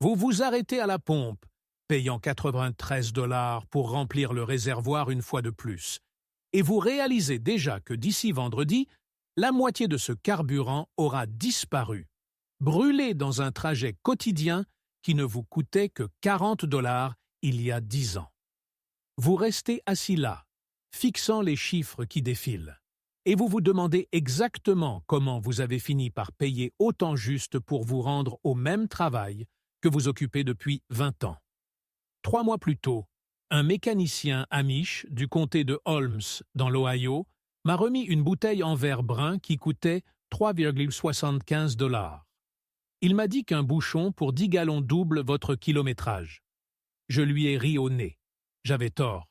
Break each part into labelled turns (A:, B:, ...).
A: Vous vous arrêtez à la pompe, payant 93 $ pour remplir le réservoir une fois de plus, et vous réalisez déjà que d'ici vendredi, la moitié de ce carburant aura disparu, brûlé dans un trajet quotidien qui ne vous coûtait que 40 $ il y a 10 ans. Vous restez assis là, fixant les chiffres qui défilent, et vous vous demandez exactement comment vous avez fini par payer autant juste pour vous rendre au même travail que vous occupez depuis 20 ans. 3 mois plus tôt, un mécanicien amish du comté de Holmes, dans l'Ohio, m'a remis une bouteille en verre brun qui coûtait 3,75 $. Il m'a dit qu'un bouchon pour 10 gallons double votre kilométrage. Je lui ai ri au nez. J'avais tort.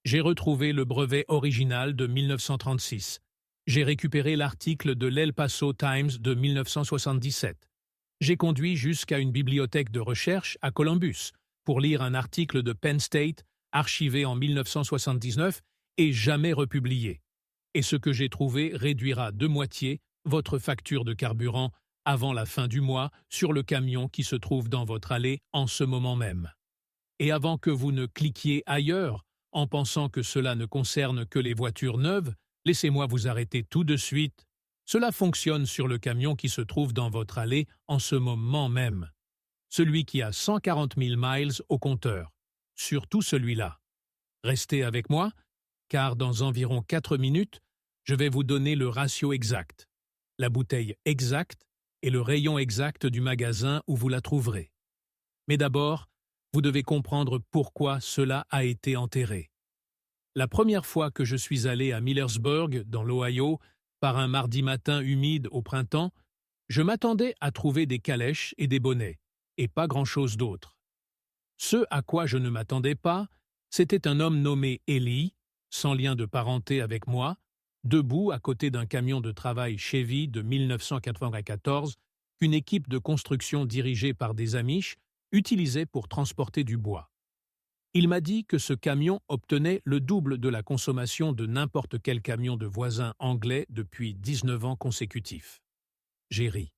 A: J'ai retrouvé le brevet original de 1936. J'ai récupéré l'article de l'El Paso Times de 1977. J'ai conduit jusqu'à une bibliothèque de recherche à Columbus pour lire un article de Penn State archivé en 1979 et jamais republié. Et ce que j'ai trouvé réduira de moitié votre facture de carburant avant la fin du mois sur le camion qui se trouve dans votre allée en ce moment même. Et avant que vous ne cliquiez ailleurs, en pensant que cela ne concerne que les voitures neuves, laissez-moi vous arrêter tout de suite. Cela fonctionne sur le camion qui se trouve dans votre allée en ce moment même. Celui qui a 140 000 miles au compteur. Surtout celui-là. Restez avec moi, car dans environ 4 minutes, je vais vous donner le ratio exact, la bouteille exacte et le rayon exact du magasin où vous la trouverez. Mais d'abord, vous devez comprendre pourquoi cela a été enterré. La première fois que je suis allé à Millersburg, dans l'Ohio, par un mardi matin humide au printemps, je m'attendais à trouver des calèches et des bonnets, et pas grand-chose d'autre. Ce à quoi je ne m'attendais pas, c'était un homme nommé Eli, sans lien de parenté avec moi, debout à côté d'un camion de travail Chevy de 1994 qu'une équipe de construction dirigée par des Amish utilisait pour transporter du bois. Il m'a dit que ce camion obtenait le double de la consommation de n'importe quel camion de voisins anglais depuis 19 ans consécutifs. J'ai ri.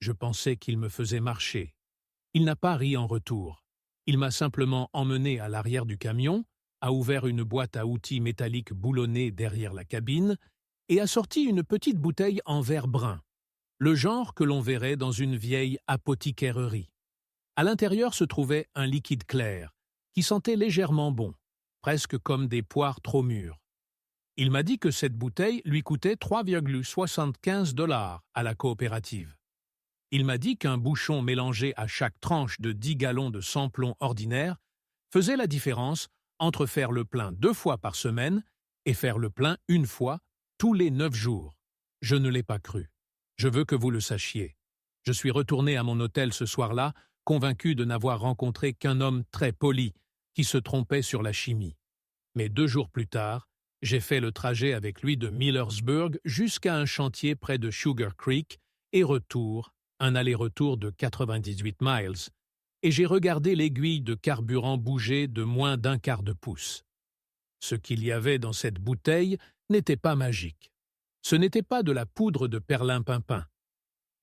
A: Je pensais qu'il me faisait marcher. Il n'a pas ri en retour. Il m'a simplement emmené à l'arrière du camion, a ouvert une boîte à outils métallique boulonnée derrière la cabine et a sorti une petite bouteille en verre brun, le genre que l'on verrait dans une vieille apothicairerie. À l'intérieur se trouvait un liquide clair, qui sentait légèrement bon, presque comme des poires trop mûres. Il m'a dit que cette bouteille lui coûtait 3,75 $ à la coopérative. Il m'a dit qu'un bouchon mélangé à chaque tranche de 10 gallons de sans-plomb ordinaire faisait la différence entre faire le plein 2 fois par semaine et faire le plein 1 fois tous les 9 jours. Je ne l'ai pas cru. Je veux que vous le sachiez. Je suis retourné à mon hôtel ce soir-là, convaincu de n'avoir rencontré qu'un homme très poli qui se trompait sur la chimie. Mais 2 jours plus tard, j'ai fait le trajet avec lui de Millersburg jusqu'à un chantier près de Sugar Creek et retour, un aller-retour de 98 miles, et j'ai regardé l'aiguille de carburant bouger de moins d'un quart de pouce. Ce qu'il y avait dans cette bouteille n'était pas magique. Ce n'était pas de la poudre de perlimpinpin.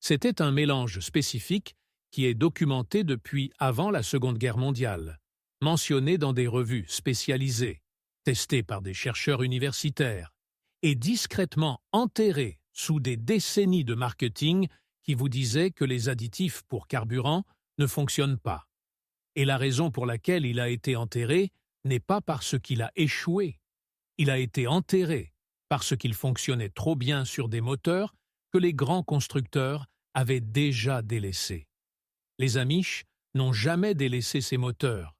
A: C'était un mélange spécifique qui est documenté depuis avant la Seconde Guerre mondiale, mentionné dans des revues spécialisées, testé par des chercheurs universitaires, et discrètement enterré sous des décennies de marketing qui vous disaient que les additifs pour carburant ne fonctionnent pas. Et la raison pour laquelle il a été enterré n'est pas parce qu'il a échoué. Il a été enterré parce qu'il fonctionnait trop bien sur des moteurs que les grands constructeurs avaient déjà délaissés. Les Amish n'ont jamais délaissé ces moteurs.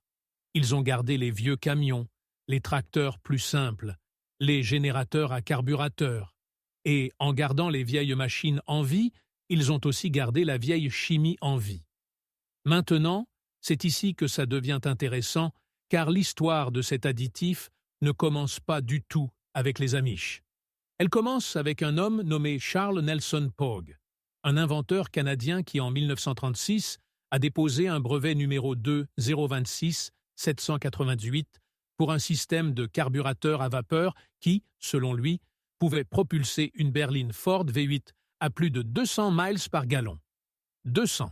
A: Ils ont gardé les vieux camions, les tracteurs plus simples, les générateurs à carburateur, et en gardant les vieilles machines en vie, ils ont aussi gardé la vieille chimie en vie. Maintenant, c'est ici que ça devient intéressant, car l'histoire de cet additif ne commence pas du tout avec les Amish. Elle commence avec un homme nommé Charles Nelson Pogue, un inventeur canadien qui, en 1936, a déposé un brevet numéro 2-026-788 pour un système de carburateur à vapeur qui, selon lui, pouvait propulser une berline Ford V8 à plus de 200 miles par gallon. 200.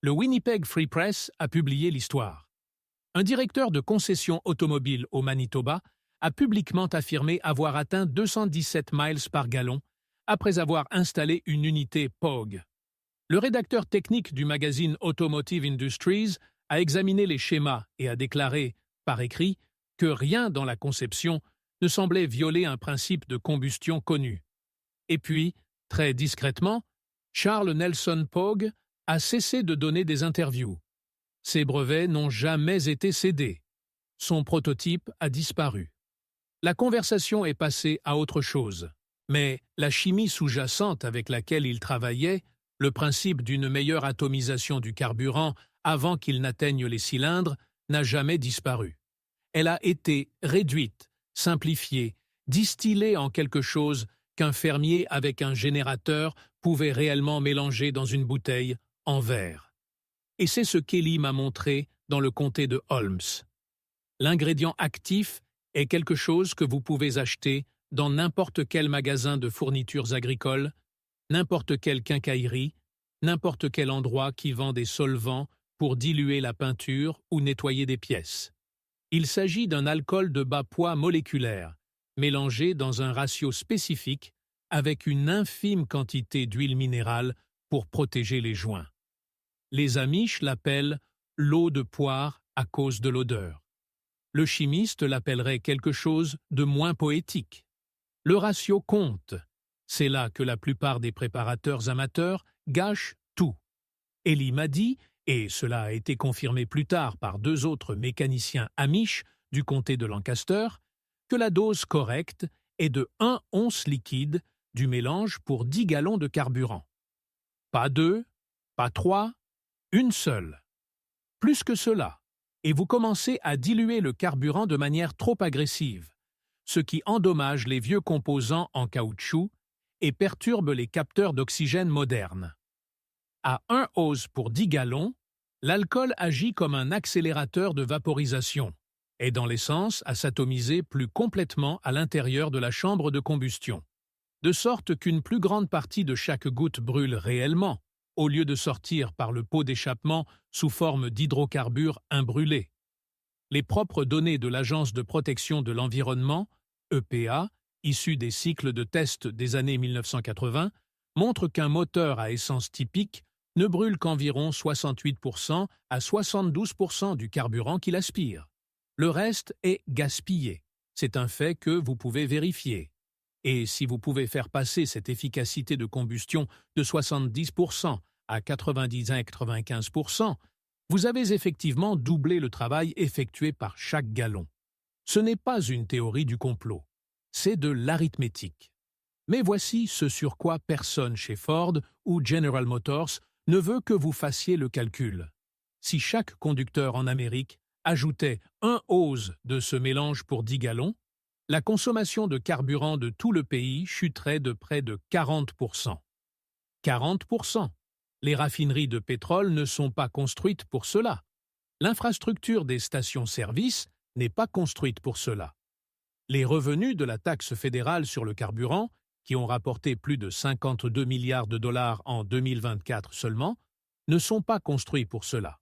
A: Le Winnipeg Free Press a publié l'histoire. Un directeur de concession automobile au Manitoba a publiquement affirmé avoir atteint 217 miles par gallon après avoir installé une unité POG. Le rédacteur technique du magazine Automotive Industries a examiné les schémas et a déclaré, par écrit, que rien dans la conception ne semblait violer un principe de combustion connu. Et puis, très discrètement, Charles Nelson Pogue a cessé de donner des interviews. Ses brevets n'ont jamais été cédés. Son prototype a disparu. La conversation est passée à autre chose. Mais la chimie sous-jacente avec laquelle il travaillait, le principe d'une meilleure atomisation du carburant avant qu'il n'atteigne les cylindres, n'a jamais disparu. Elle a été réduite, simplifiée, distillée en quelque chose qu'un fermier avec un générateur pouvait réellement mélanger dans une bouteille en verre. Et c'est ce qu'Eli m'a montré dans le comté de Holmes. L'ingrédient actif est quelque chose que vous pouvez acheter dans n'importe quel magasin de fournitures agricoles, n'importe quelle quincaillerie, n'importe quel endroit qui vend des solvants pour diluer la peinture ou nettoyer des pièces. Il s'agit d'un alcool de bas poids moléculaire, mélangé dans un ratio spécifique avec une infime quantité d'huile minérale pour protéger les joints. Les Amish l'appellent l'eau de poire à cause de l'odeur. Le chimiste l'appellerait quelque chose de moins poétique. Le ratio compte. C'est là que la plupart des préparateurs amateurs gâchent tout. Eli m'a dit, et cela a été confirmé plus tard par 2 autres mécaniciens Amish du comté de Lancaster, que la dose correcte est de 1 once liquide du mélange pour 10 gallons de carburant. Pas 2, pas 3, une seule. Plus que cela, et vous commencez à diluer le carburant de manière trop agressive, ce qui endommage les vieux composants en caoutchouc et perturbe les capteurs d'oxygène modernes. À 1 ose pour 10 gallons, l'alcool agit comme un accélérateur de vaporisation, aidant l'essence à s'atomiser plus complètement à l'intérieur de la chambre de combustion, de sorte qu'une plus grande partie de chaque goutte brûle réellement, au lieu de sortir par le pot d'échappement sous forme d'hydrocarbures imbrûlés. Les propres données de l'Agence de protection de l'environnement, EPA, issues des cycles de test des années 1980, montrent qu'un moteur à essence typique ne brûle qu'environ 68% à 72% du carburant qu'il aspire. Le reste est gaspillé. C'est un fait que vous pouvez vérifier. Et si vous pouvez faire passer cette efficacité de combustion de 70% à 90 à 95%, vous avez effectivement doublé le travail effectué par chaque gallon. Ce n'est pas une théorie du complot, c'est de l'arithmétique. Mais voici ce sur quoi personne chez Ford ou General Motors ne veut que vous fassiez le calcul. Si chaque conducteur en Amérique ajoutait 1 ose de ce mélange pour 10 gallons, la consommation de carburant de tout le pays chuterait de près de 40%. 40%. Les raffineries de pétrole ne sont pas construites pour cela. L'infrastructure des stations-service n'est pas construite pour cela. Les revenus de la taxe fédérale sur le carburant, qui ont rapporté plus de 52 milliards de dollars en 2024 seulement, ne sont pas construits pour cela.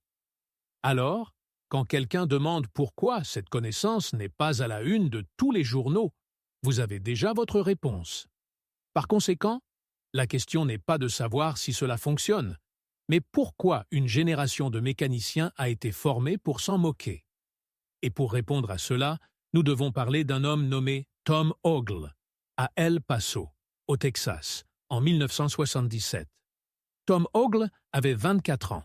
A: Alors, quand quelqu'un demande pourquoi cette connaissance n'est pas à la une de tous les journaux, vous avez déjà votre réponse. Par conséquent, la question n'est pas de savoir si cela fonctionne, mais pourquoi une génération de mécaniciens a été formée pour s'en moquer. Et pour répondre à cela, nous devons parler d'un homme nommé Tom Ogle, à El Paso, au Texas, en 1977. Tom Ogle avait 24 ans.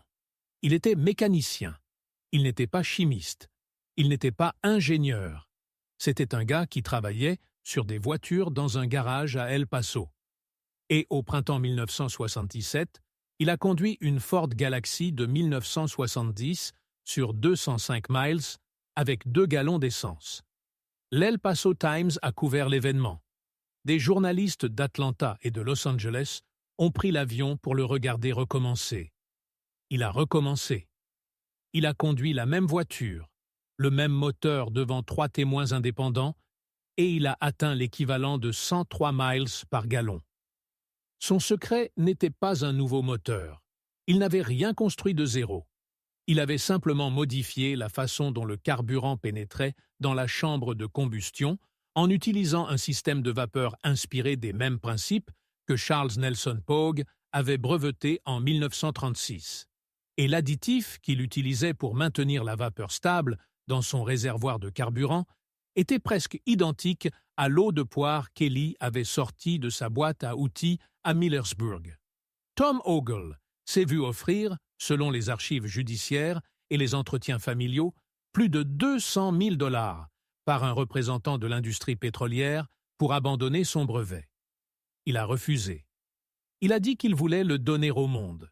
A: Il était mécanicien. Il n'était pas chimiste. Il n'était pas ingénieur. C'était un gars qui travaillait sur des voitures dans un garage à El Paso. Et au printemps 1977, il a conduit une Ford Galaxy de 1970 sur 205 miles avec 2 gallons d'essence. L'El Paso Times a couvert l'événement. Des journalistes d'Atlanta et de Los Angeles ont pris l'avion pour le regarder recommencer. Il a recommencé. Il a conduit la même voiture, le même moteur devant 3 témoins indépendants, et il a atteint l'équivalent de 103 miles par gallon. Son secret n'était pas un nouveau moteur, Il n'avait rien construit de zéro. Il avait simplement modifié la façon dont le carburant pénétrait dans la chambre de combustion en utilisant un système de vapeur inspiré des mêmes principes que Charles Nelson Pogue avait breveté en 1936. Et l'additif qu'il utilisait pour maintenir la vapeur stable dans son réservoir de carburant était presque identique à l'eau de poire qu'Ellie avait sortie de sa boîte à outils à Millersburg. Tom Ogle s'est vu offrir, selon les archives judiciaires et les entretiens familiaux, plus de 200 000 $ par un représentant de l'industrie pétrolière pour abandonner son brevet. Il a refusé. Il a dit qu'il voulait le donner au monde.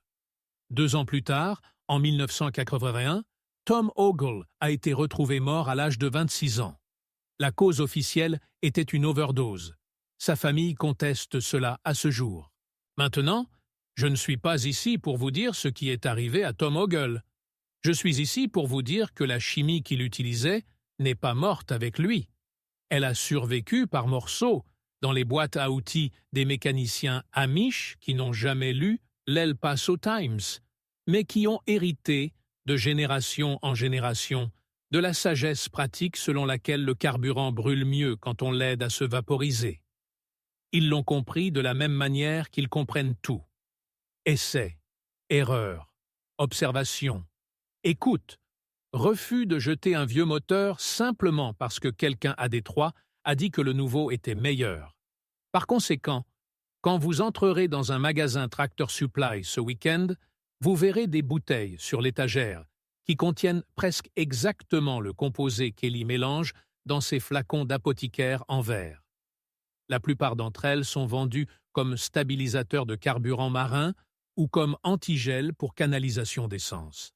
A: 2 ans plus tard, en 1981, Tom Ogle a été retrouvé mort à l'âge de 26 ans. La cause officielle était une overdose. Sa famille conteste cela à ce jour. Maintenant, je ne suis pas ici pour vous dire ce qui est arrivé à Tom Ogle. Je suis ici pour vous dire que la chimie qu'il utilisait n'est pas morte avec lui. Elle a survécu par morceaux dans les boîtes à outils des mécaniciens amish qui n'ont jamais lu l'El Paso Times, mais qui ont hérité, de génération en génération, de la sagesse pratique selon laquelle le carburant brûle mieux quand on l'aide à se vaporiser. Ils l'ont compris de la même manière qu'ils comprennent tout. Essai, erreur, observation, écoute, refus de jeter un vieux moteur simplement parce que quelqu'un à Détroit a dit que le nouveau était meilleur. Par conséquent, quand vous entrerez dans un magasin Tractor Supply ce week-end, vous verrez des bouteilles sur l'étagère qui contiennent presque exactement le composé qu'Ellie mélange dans ses flacons d'apothicaire en verre. La plupart d'entre elles sont vendues comme stabilisateurs de carburant marin ou comme antigel pour canalisation d'essence.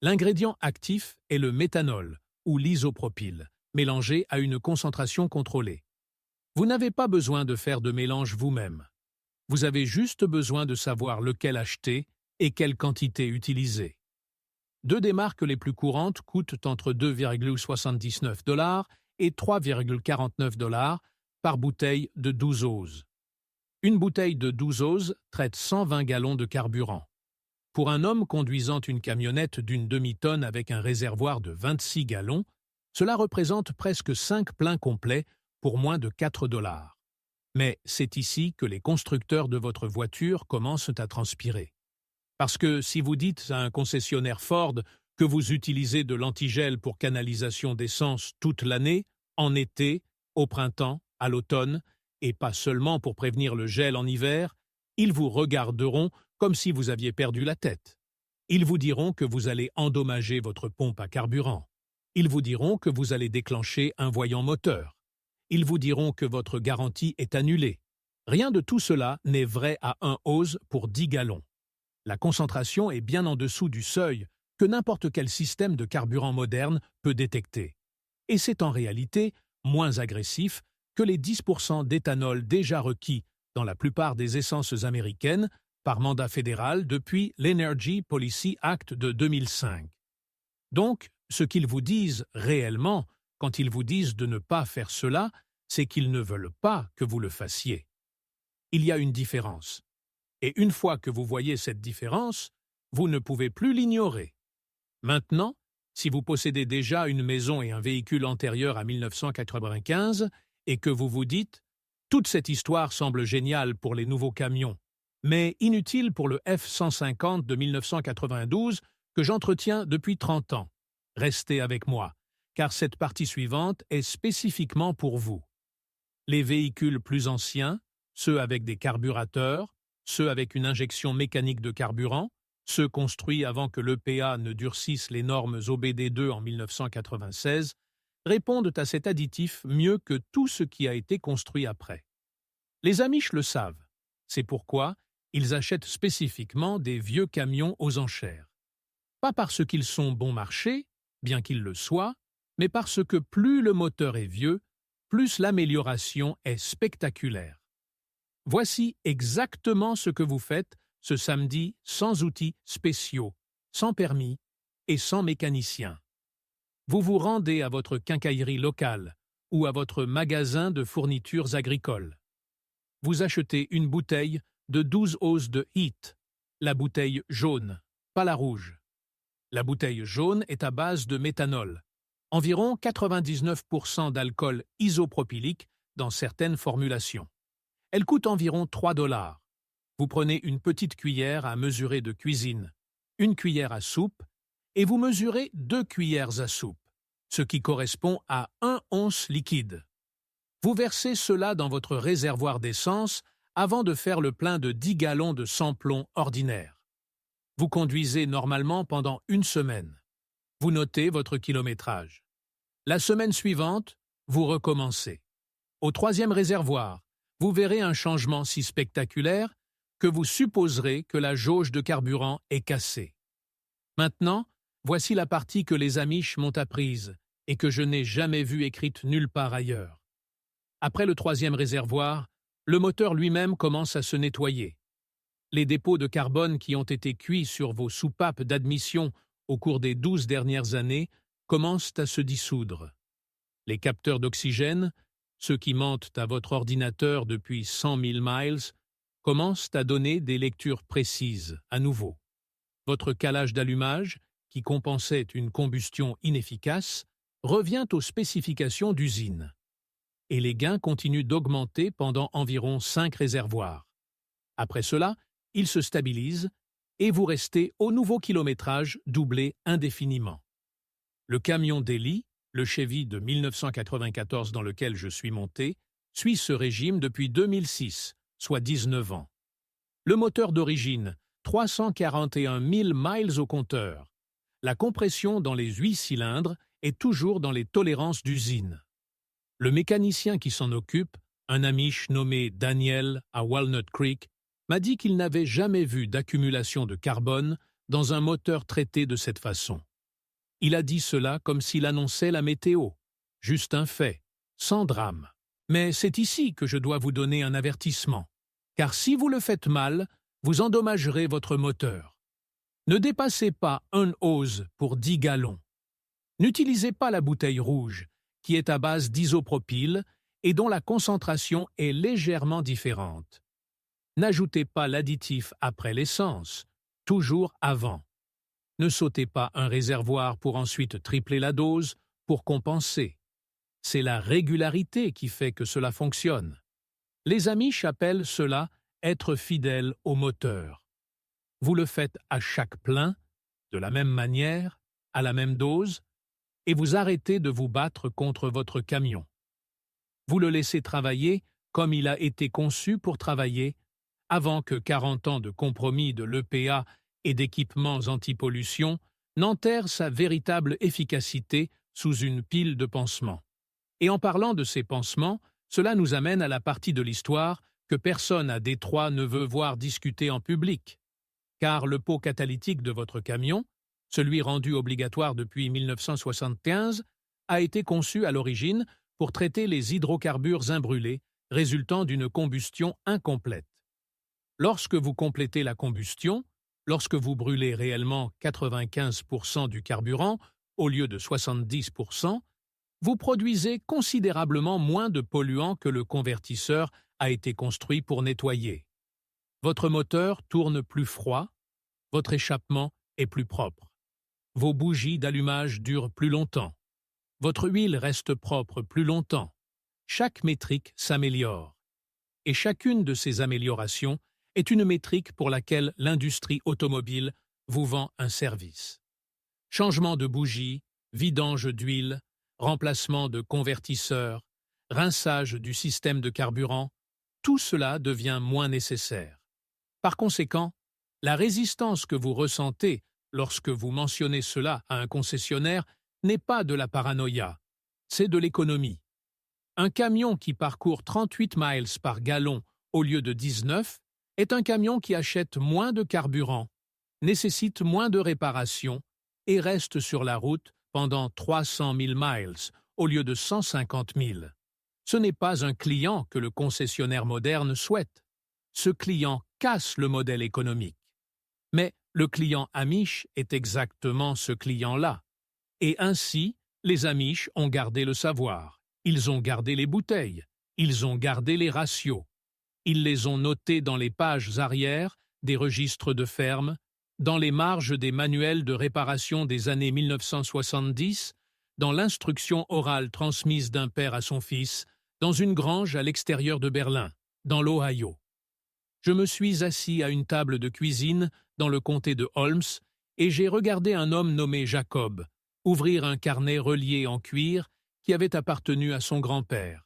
A: L'ingrédient actif est le méthanol ou l'isopropyl, mélangé à une concentration contrôlée. Vous n'avez pas besoin de faire de mélange vous-même. Vous avez juste besoin de savoir lequel acheter et quelle quantité utiliser. 2 des marques les plus courantes coûtent entre 2,79 $ et 3,49 $ par bouteille de 12 oses. Une bouteille de 12 oses traite 120 gallons de carburant. Pour un homme conduisant une camionnette d'une demi-tonne avec un réservoir de 26 gallons, cela représente presque 5 pleins complets pour moins de 4 $. Mais c'est ici que les constructeurs de votre voiture commencent à transpirer. Parce que si vous dites à un concessionnaire Ford que vous utilisez de l'antigel pour canalisation d'essence toute l'année, en été, au printemps, à l'automne, et pas seulement pour prévenir le gel en hiver, ils vous regarderont comme si vous aviez perdu la tête. Ils vous diront que vous allez endommager votre pompe à carburant. Ils vous diront que vous allez déclencher un voyant moteur. Ils vous diront que votre garantie est annulée. Rien de tout cela n'est vrai à 1 ose pour 10 gallons. La concentration est bien en dessous du seuil que n'importe quel système de carburant moderne peut détecter. Et c'est en réalité moins agressif que les 10% d'éthanol déjà requis dans la plupart des essences américaines par mandat fédéral depuis l'Energy Policy Act de 2005. Donc, ce qu'ils vous disent réellement quand ils vous disent de ne pas faire cela, c'est qu'ils ne veulent pas que vous le fassiez. Il y a une différence. Et une fois que vous voyez cette différence, vous ne pouvez plus l'ignorer. Maintenant, si vous possédez déjà une maison et un véhicule antérieur à 1995 et que vous vous dites « Toute cette histoire semble géniale pour les nouveaux camions, mais inutile pour le F-150 de 1992 que j'entretiens depuis 30 ans. Restez avec moi, car cette partie suivante est spécifiquement pour vous. Les véhicules plus anciens, ceux avec des carburateurs, ceux avec une injection mécanique de carburant, ceux construits avant que l'EPA ne durcisse les normes OBD2 en 1996, répondent à cet additif mieux que tout ce qui a été construit après. Les Amish le savent. C'est pourquoi ils achètent spécifiquement des vieux camions aux enchères. Pas parce qu'ils sont bon marché, bien qu'ils le soient, mais parce que plus le moteur est vieux, plus l'amélioration est spectaculaire. Voici exactement ce que vous faites ce samedi sans outils spéciaux, sans permis et sans mécanicien. Vous vous rendez à votre quincaillerie locale ou à votre magasin de fournitures agricoles. Vous achetez une bouteille de 12 oses de Heat, la bouteille jaune, pas la rouge. La bouteille jaune est à base de méthanol, environ 99% d'alcool isopropylique dans certaines formulations. Elle coûte environ 3 $. Vous prenez une petite cuillère à mesurer de cuisine, une cuillère à soupe, et vous mesurez 2 cuillères à soupe, ce qui correspond à 1 once liquide. Vous versez cela dans votre réservoir d'essence avant de faire le plein de 10 gallons de sans-plomb ordinaire. Vous conduisez normalement pendant une semaine. Vous notez votre kilométrage. La semaine suivante, vous recommencez. Au 3e réservoir, vous verrez un changement si spectaculaire que vous supposerez que la jauge de carburant est cassée. Maintenant, voici la partie que les Amish m'ont apprise et que je n'ai jamais vue écrite nulle part ailleurs. Après le 3e réservoir, le moteur lui-même commence à se nettoyer. Les dépôts de carbone qui ont été cuits sur vos soupapes d'admission au cours des 12 dernières années commencent à se dissoudre. Les capteurs d'oxygène, ceux qui mentent à votre ordinateur depuis 100 000 miles, commencent à donner des lectures précises, à nouveau. Votre calage d'allumage, qui compensait une combustion inefficace, revient aux spécifications d'usine. Et les gains continuent d'augmenter pendant environ 5 réservoirs. Après cela, ils se stabilisent et vous restez au nouveau kilométrage doublé indéfiniment. Le camion d'Eli, le Chevy de 1994 dans lequel je suis monté, suit ce régime depuis 2006, soit 19 ans. Le moteur d'origine, 341 000 miles au compteur. La compression dans les 8 cylindres est toujours dans les tolérances d'usine. Le mécanicien qui s'en occupe, un Amish nommé Daniel à Walnut Creek, m'a dit qu'il n'avait jamais vu d'accumulation de carbone dans un moteur traité de cette façon. Il a dit cela comme s'il annonçait la météo. Juste un fait, sans drame. Mais c'est ici que je dois vous donner un avertissement. Car si vous le faites mal, vous endommagerez votre moteur. Ne dépassez pas un hose pour 10 gallons. N'utilisez pas la bouteille rouge, qui est à base d'isopropyl et dont la concentration est légèrement différente. N'ajoutez pas l'additif après l'essence, toujours avant. Ne sautez pas un réservoir pour ensuite tripler la dose pour compenser. C'est la régularité qui fait que cela fonctionne. Les Amish appellent cela être fidèle au moteur. Vous le faites à chaque plein, de la même manière, à la même dose, et vous arrêtez de vous battre contre votre camion. Vous le laissez travailler comme il a été conçu pour travailler, avant que 40 ans de compromis de l'EPA et d'équipements anti-pollution n'enterrent sa véritable efficacité sous une pile de pansements. Et en parlant de ces pansements, cela nous amène à la partie de l'histoire que personne à Détroit ne veut voir discuter en public. Car le pot catalytique de votre camion, celui rendu obligatoire depuis 1975, a été conçu à l'origine pour traiter les hydrocarbures imbrûlés résultant d'une combustion incomplète. Lorsque vous complétez la combustion, lorsque vous brûlez réellement 95% du carburant au lieu de 70%, vous produisez considérablement moins de polluants que le convertisseur a été construit pour nettoyer. Votre moteur tourne plus froid, votre échappement est plus propre. Vos bougies d'allumage durent plus longtemps. Votre huile reste propre plus longtemps. Chaque métrique s'améliore. Et chacune de ces améliorations est une métrique pour laquelle l'industrie automobile vous vend un service. Changement de bougie, vidange d'huile, remplacement de convertisseur, rinçage du système de carburant, tout cela devient moins nécessaire. Par conséquent, la résistance que vous ressentez lorsque vous mentionnez cela à un concessionnaire n'est pas de la paranoïa, c'est de l'économie. Un camion qui parcourt 38 miles par gallon au lieu de 19 est un camion qui achète moins de carburant, nécessite moins de réparations et reste sur la route pendant 300 000 miles au lieu de 150 000. Ce n'est pas un client que le concessionnaire moderne souhaite. Ce client casse le modèle économique. Mais le client Amish est exactement ce client-là. Et ainsi, les Amish ont gardé le savoir. Ils ont gardé les bouteilles. Ils ont gardé les ratios. Ils les ont notés dans les pages arrière des registres de ferme, dans les marges des manuels de réparation des années 1970, dans l'instruction orale transmise d'un père à son fils, dans une grange à l'extérieur de Berlin, dans l'Ohio. Je me suis assis à une table de cuisine dans le comté de Holmes et j'ai regardé un homme nommé Jacob ouvrir un carnet relié en cuir qui avait appartenu à son grand-père.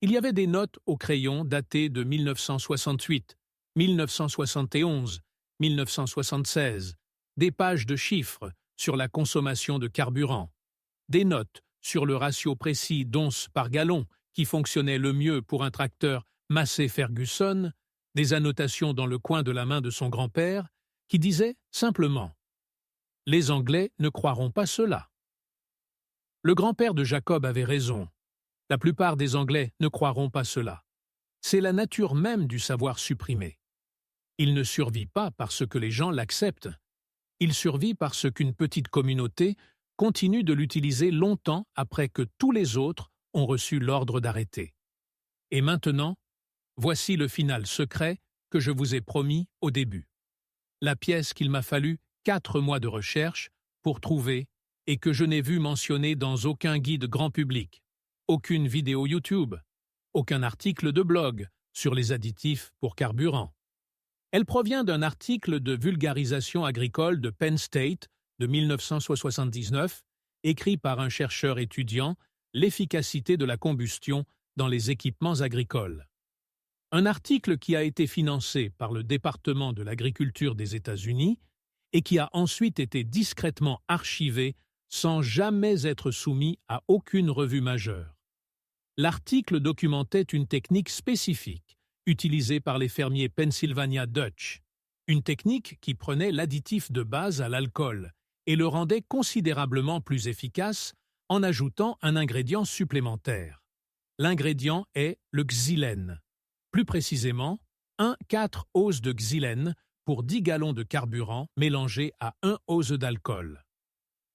A: Il y avait des notes au crayon datées de 1968, 1971, 1976, des pages de chiffres sur la consommation de carburant, des notes sur le ratio précis d'onces par gallon qui fonctionnait le mieux pour un tracteur Massey-Ferguson, des annotations dans le coin de la main de son grand-père qui disaient simplement « Les Anglais ne croiront pas cela ». Le grand-père de Jacob avait raison. La plupart des Anglais ne croiront pas cela. C'est la nature même du savoir supprimé. Il ne survit pas parce que les gens l'acceptent. Il survit parce qu'une petite communauté continue de l'utiliser longtemps après que tous les autres ont reçu l'ordre d'arrêter. Et maintenant, voici le final secret que je vous ai promis au début. La pièce qu'il m'a fallu 4 mois de recherche pour trouver et que je n'ai vu mentionner dans aucun guide grand public, aucune vidéo YouTube, aucun article de blog sur les additifs pour carburant. Elle provient d'un article de vulgarisation agricole de Penn State de 1979, écrit par un chercheur étudiant l'efficacité de la combustion dans les équipements agricoles. Un article qui a été financé par le département de l'agriculture des États-Unis et qui a ensuite été discrètement archivé sans jamais être soumis à aucune revue majeure. L'article documentait une technique spécifique utilisée par les fermiers Pennsylvania Dutch, une technique qui prenait l'additif de base à l'alcool et le rendait considérablement plus efficace en ajoutant un ingrédient supplémentaire. L'ingrédient est le xylène. Plus précisément, 1,4 ose de xylène pour 10 gallons de carburant mélangé à 1 ose d'alcool.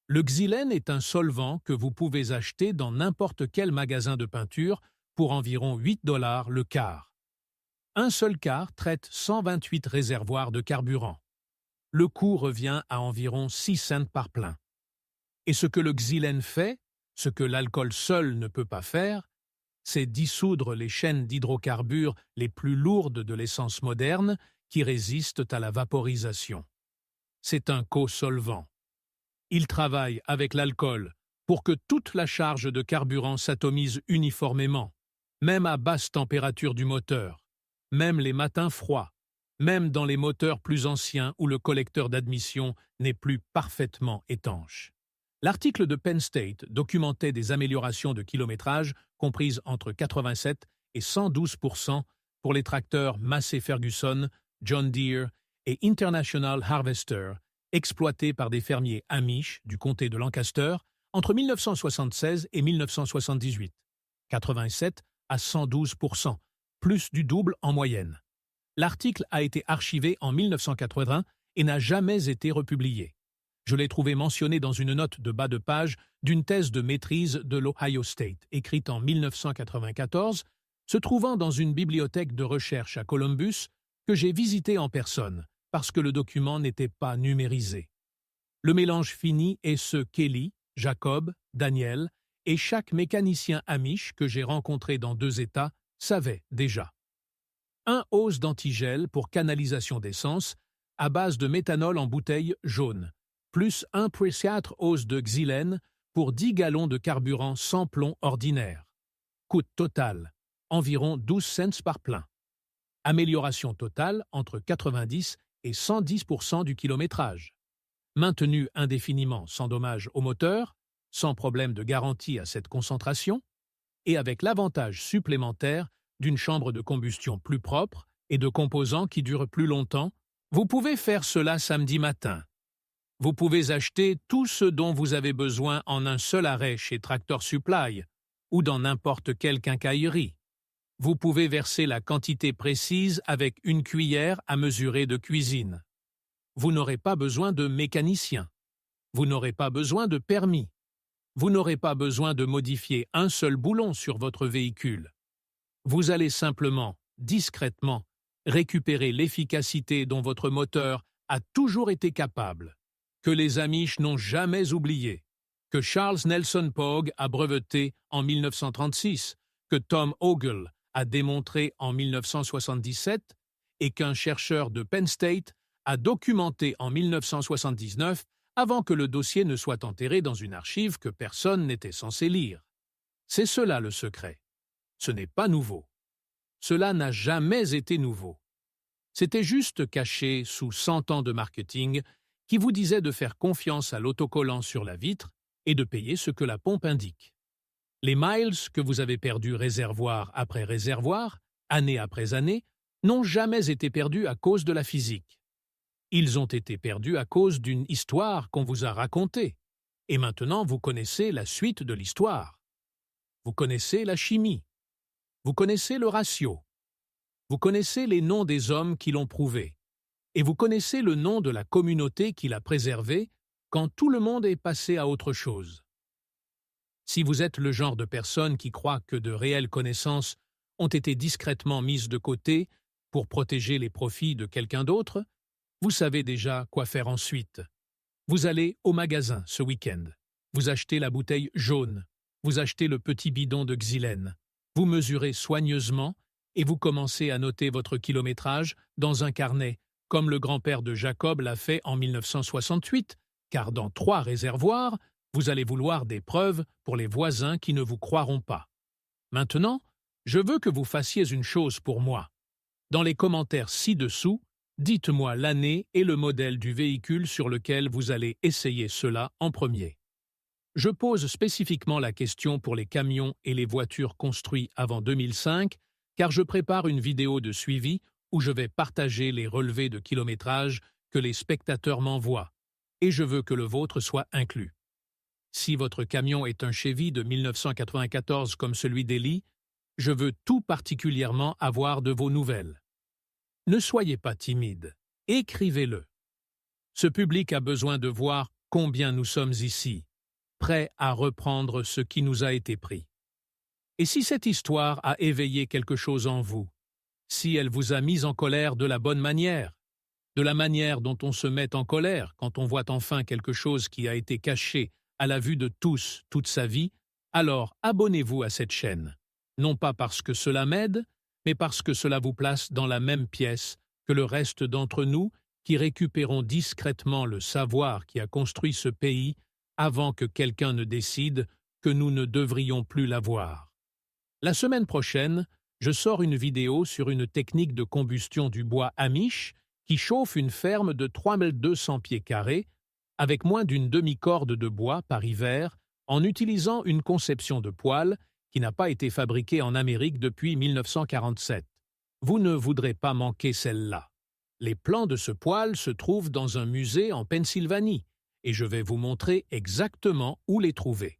A: Le xylène est un solvant que vous pouvez acheter dans n'importe quel magasin de peinture pour environ 8 $ le quart. Un seul quart traite 128 réservoirs de carburant. Le coût revient à environ 6 cents par plein. Et ce que le xylène fait, ce que l'alcool seul ne peut pas faire, c'est dissoudre les chaînes d'hydrocarbures les plus lourdes de l'essence moderne qui résistent à la vaporisation. C'est un co-solvant. Il travaille avec l'alcool pour que toute la charge de carburant s'atomise uniformément, même à basse température du moteur, même les matins froids, même dans les moteurs plus anciens où le collecteur d'admission n'est plus parfaitement étanche. L'article de Penn State documentait des améliorations de kilométrage comprises entre 87 et 112% pour les tracteurs Massey-Ferguson, John Deere et International Harvester, exploités par des fermiers Amish du comté de Lancaster entre 1976 et 1978, 87 à 112%, plus du double en moyenne. L'article a été archivé en 1980 et n'a jamais été republié. Je l'ai trouvé mentionné dans une note de bas de page d'une thèse de maîtrise de l'Ohio State, écrite en 1994, se trouvant dans une bibliothèque de recherche à Columbus que j'ai visitée en personne, parce que le document n'était pas numérisé. Le mélange fini est ce qu'Ellie, Jacob, Daniel et chaque mécanicien amish que j'ai rencontré dans 2 États savait déjà. 1 ose d'antigel pour canalisation d'essence à base de méthanol en bouteille jaune, plus 1,4 ose de xylène pour 10 gallons de carburant sans plomb ordinaire. Coût total, environ 12 cents par plein. Amélioration totale entre 90 et 110% du kilométrage. Maintenu indéfiniment sans dommage au moteur, sans problème de garantie à cette concentration, et avec l'avantage supplémentaire d'une chambre de combustion plus propre et de composants qui durent plus longtemps, vous pouvez faire cela samedi matin. Vous pouvez acheter tout ce dont vous avez besoin en un seul arrêt chez Tractor Supply ou dans n'importe quelle quincaillerie. Vous pouvez verser la quantité précise avec une cuillère à mesurer de cuisine. Vous n'aurez pas besoin de mécanicien. Vous n'aurez pas besoin de permis. Vous n'aurez pas besoin de modifier un seul boulon sur votre véhicule. Vous allez simplement, discrètement, récupérez l'efficacité dont votre moteur a toujours été capable, que les Amish n'ont jamais oublié, que Charles Nelson Pogue a breveté en 1936, que Tom Ogle a démontré en 1977 et qu'un chercheur de Penn State a documenté en 1979 avant que le dossier ne soit enterré dans une archive que personne n'était censé lire. C'est cela le secret. Ce n'est pas nouveau. Cela n'a jamais été nouveau. C'était juste caché sous 100 ans de marketing qui vous disait de faire confiance à l'autocollant sur la vitre et de payer ce que la pompe indique. Les miles que vous avez perdus réservoir après réservoir, année après année, n'ont jamais été perdus à cause de la physique. Ils ont été perdus à cause d'une histoire qu'on vous a racontée. Et maintenant, vous connaissez la suite de l'histoire. Vous connaissez la chimie. Vous connaissez le ratio. Vous connaissez les noms des hommes qui l'ont prouvé. Et vous connaissez le nom de la communauté qui l'a préservé quand tout le monde est passé à autre chose. Si vous êtes le genre de personne qui croit que de réelles connaissances ont été discrètement mises de côté pour protéger les profits de quelqu'un d'autre, vous savez déjà quoi faire ensuite. Vous allez au magasin ce week-end. Vous achetez la bouteille jaune. Vous achetez le petit bidon de xylène. Vous mesurez soigneusement et vous commencez à noter votre kilométrage dans un carnet, comme le grand-père de Jacob l'a fait en 1968, car dans 3 réservoirs, vous allez vouloir des preuves pour les voisins qui ne vous croiront pas. Maintenant, je veux que vous fassiez une chose pour moi. Dans les commentaires ci-dessous, dites-moi l'année et le modèle du véhicule sur lequel vous allez essayer cela en premier. Je pose spécifiquement la question pour les camions et les voitures construits avant 2005, car je prépare une vidéo de suivi où je vais partager les relevés de kilométrage que les spectateurs m'envoient, et je veux que le vôtre soit inclus. Si votre camion est un Chevy de 1994 comme celui d'Eli, je veux tout particulièrement avoir de vos nouvelles. Ne soyez pas timide, écrivez-le. Ce public a besoin de voir combien nous sommes ici, prêts à reprendre ce qui nous a été pris. Et si cette histoire a éveillé quelque chose en vous, si elle vous a mis en colère de la bonne manière, de la manière dont on se met en colère quand on voit enfin quelque chose qui a été caché à la vue de tous toute sa vie, alors abonnez-vous à cette chaîne, non pas parce que cela m'aide, mais parce que cela vous place dans la même pièce que le reste d'entre nous qui récupérons discrètement le savoir qui a construit ce pays avant que quelqu'un ne décide que nous ne devrions plus l'avoir. La semaine prochaine, je sors une vidéo sur une technique de combustion du bois Amish qui chauffe une ferme de 3200 pieds carrés avec moins d'une demi-corde de bois par hiver en utilisant une conception de poêle qui n'a pas été fabriquée en Amérique depuis 1947. Vous ne voudrez pas manquer celle-là. Les plans de ce poêle se trouvent dans un musée en Pennsylvanie et je vais vous montrer exactement où les trouver.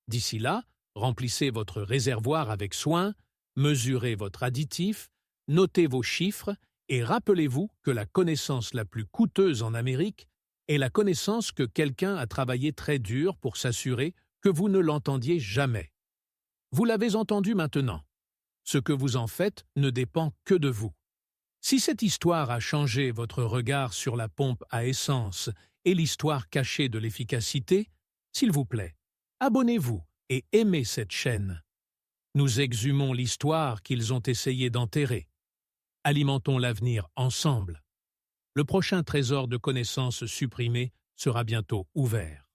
A: D'ici là, remplissez votre réservoir avec soin, mesurez votre additif, notez vos chiffres et rappelez-vous que la connaissance la plus coûteuse en Amérique est la connaissance que quelqu'un a travaillé très dur pour s'assurer que vous ne l'entendiez jamais. Vous l'avez entendu maintenant. Ce que vous en faites ne dépend que de vous. Si cette histoire a changé votre regard sur la pompe à essence et l'histoire cachée de l'efficacité, s'il vous plaît, abonnez-vous et aimez cette chaîne. Nous exhumons l'histoire qu'ils ont essayé d'enterrer. Alimentons l'avenir ensemble. Le prochain trésor de connaissances supprimées sera bientôt ouvert.